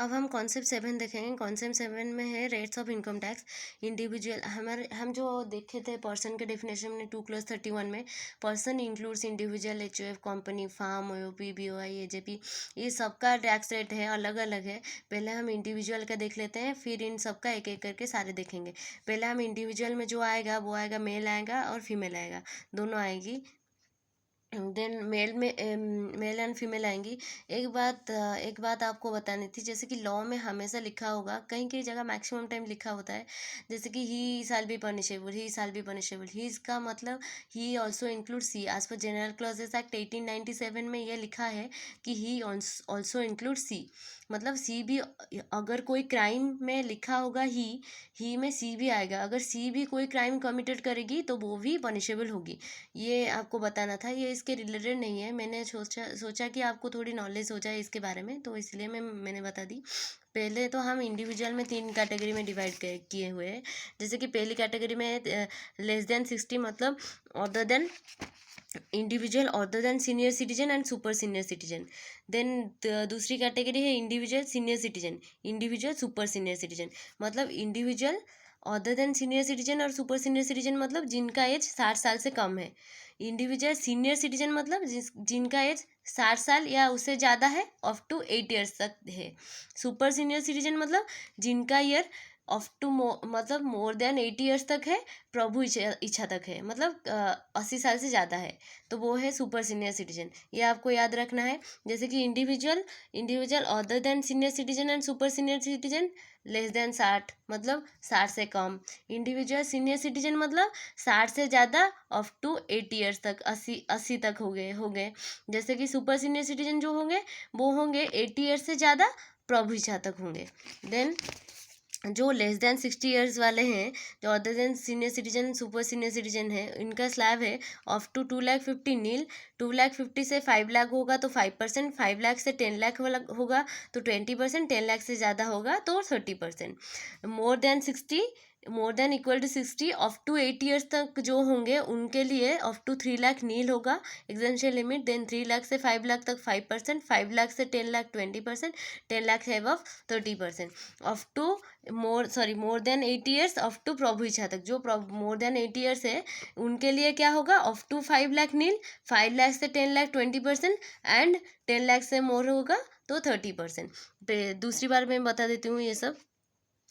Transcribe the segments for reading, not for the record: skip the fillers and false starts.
अब हम कॉन्सेप्ट 7 देखेंगे। कॉन्सेप्ट 7 में है rates of income tax individual. हम जो देखे थे पर्सन के डेफिनेशन में 2 + 31 में, person includes individual, HUF, company, firm, OP, BOI, AJP, ये सबका टैक्स रेट है, अलग अलग है। पहले हम इंडिविजुअल का देख लेते हैं, फिर इन सबका एक एक करके सारे देखेंगे। पहले हम इंडिविजुअल में जो आएगा वो आएगा, मेल आएगा और फीमेल आएगा, दोनों आएगी। देन मेल एंड फीमेल आएंगी। एक बात आपको बतानी थी, जैसे कि लॉ में हमेशा लिखा होगा, कहीं कहीं जगह मैक्सिमम टाइम लिखा होता है, जैसे कि he shall be punishable, he shall be punishable. He इसका मतलब he also include she. As per General Clauses Act 1897 में यह लिखा है कि ही ऑल्सो इंक्लूड सी, मतलब सी भी, अगर कोई क्राइम में लिखा होगा ही में सी भी आएगा। अगर सी भी कोई क्राइम कमिटेड करेगी तो वो भी पनिशेबल होगी। ये आपको बताना था, ये इसके रिलेटेड नहीं है, मैंने सोचा कि आपको थोड़ी नॉलेज हो जाए इसके बारे में, तो इसलिए मैंने बता दी। पहले तो हम इंडिविजुअल में 3 कैटेगरी में डिवाइड किए हुए हैं। जैसे कि पहली कैटेगरी में लेस देन 60, मतलब other than individual, other than senior citizen and super senior citizen. Then दूसरी कैटेगरी है individual senior citizen, individual super senior citizen. मतलब individual other than senior citizen और सुपर सीनियर सिटीजन मतलब जिनका as 60 साल से कम है। इंडिविजुअल सीनियर सिटीजन मतलब जिनका एज 60 साल या उससे ज़्यादा है, अप टू 8 ईयर्स तक है। सुपर सीनियर सिटीजन मतलब जिनका ईयर अप टू मतलब मोर देन 80 ईयर्स तक है, प्रभु इच्छा तक है, मतलब 80 साल से ज़्यादा है, तो वो है सुपर सीनियर सिटीजन। ये आपको याद रखना है। जैसे कि individual other than senior citizen and super senior citizen less than 60, मतलब 60 से कम। इंडिविजुअल सीनियर सिटीजन मतलब 60 से ज़्यादा अप टू 80 ईयर्स तक, 80 तक हो गए। जैसे कि सुपर सीनियर सिटीजन जो होंगे वो होंगे 80 ईयर्स से ज़्यादा, प्रभु इच्छा तक होंगे। देन जो लेस देन 60 ईयर्स वाले हैं, जो other than senior citizen super senior citizen है, इनका स्लैब है अप टू 2,50,000 नील। 2,50,000 से 5 लाख होगा तो 5%, 5 लाख से 10 लाख होगा तो 20%, 10 लाख से ज़्यादा होगा तो 30%। More than equal to 60 up to 8 years तक जो होंगे उनके लिए अप टू 3 लाख नील होगा एग्जेम्पशन लिमिट। देन 3 लाख से 5 लाख तक 5%, 5 लाख से 10 लाख 20%, 10 लाख से above 30%। Up to more than 80 years up to प्रभु इच्छा तक, जो मोर देन 80 ईयर्स है उनके लिए क्या होगा, up to 5 lakh nil, 5 lakh से 10 लाख 20%, एंड 10 लाख से मोर होगा तो 30%। दूसरी बार मैं बता देती हूँ ये सब।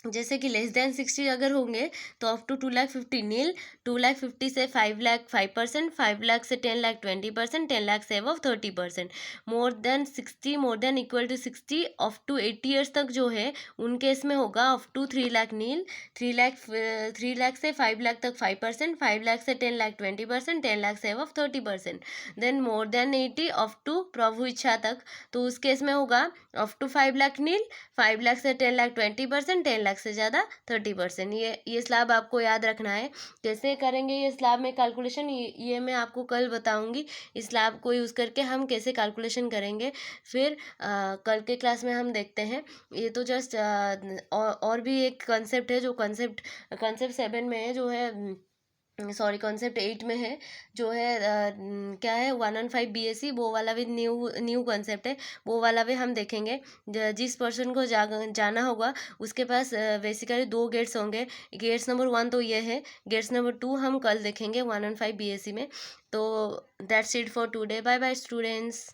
जैसे कि लेस देन 60 अगर होंगे तो अप टू 2,50,000 नील, 2,50,000 से 5 लाख 5%, 5 लाख से 10 लाख 20%, 10 लाख से above 30%। More than 60, more than equal to 60 up to 80 years तक जो है उनके इसमें होगा up to 3 lakh nil, 3 lakh से 5 लाख तक 5%, 5 लाख से 10 लाख 20%, 10 लाख से above 30%। Then more than 80 up to प्रभु इच्छा तक, तो उस केस में होगा up to 5 lakh nil, 5 lakh से 10 लाख 20%, 10 लाख से ज़्यादा 30%। ये स्लैब आपको याद रखना है। कैसे करेंगे ये स्लैब में कैलकुलेशन, ये मैं आपको कल बताऊंगी। इस स्लैब को यूज़ करके हम कैसे कैलकुलेशन करेंगे फिर कल के क्लास में हम देखते हैं। ये तो जस्ट और भी एक कॉन्सेप्ट है, जो कॉन्सेप्ट 7 में है, जो है सॉरी कॉन्सेप्ट 8 में है, जो है क्या है 115 BSc, वो वाला भी न्यू कॉन्सेप्ट है, वो वाला भी हम देखेंगे। जिस पर्सन को जाना होगा उसके पास बेसिकली 2 गेट्स होंगे। गेट्स नंबर 1 तो ये है, गेट्स नंबर 2 हम कल देखेंगे 115 BSc में। तो that's it for today, bye bye students.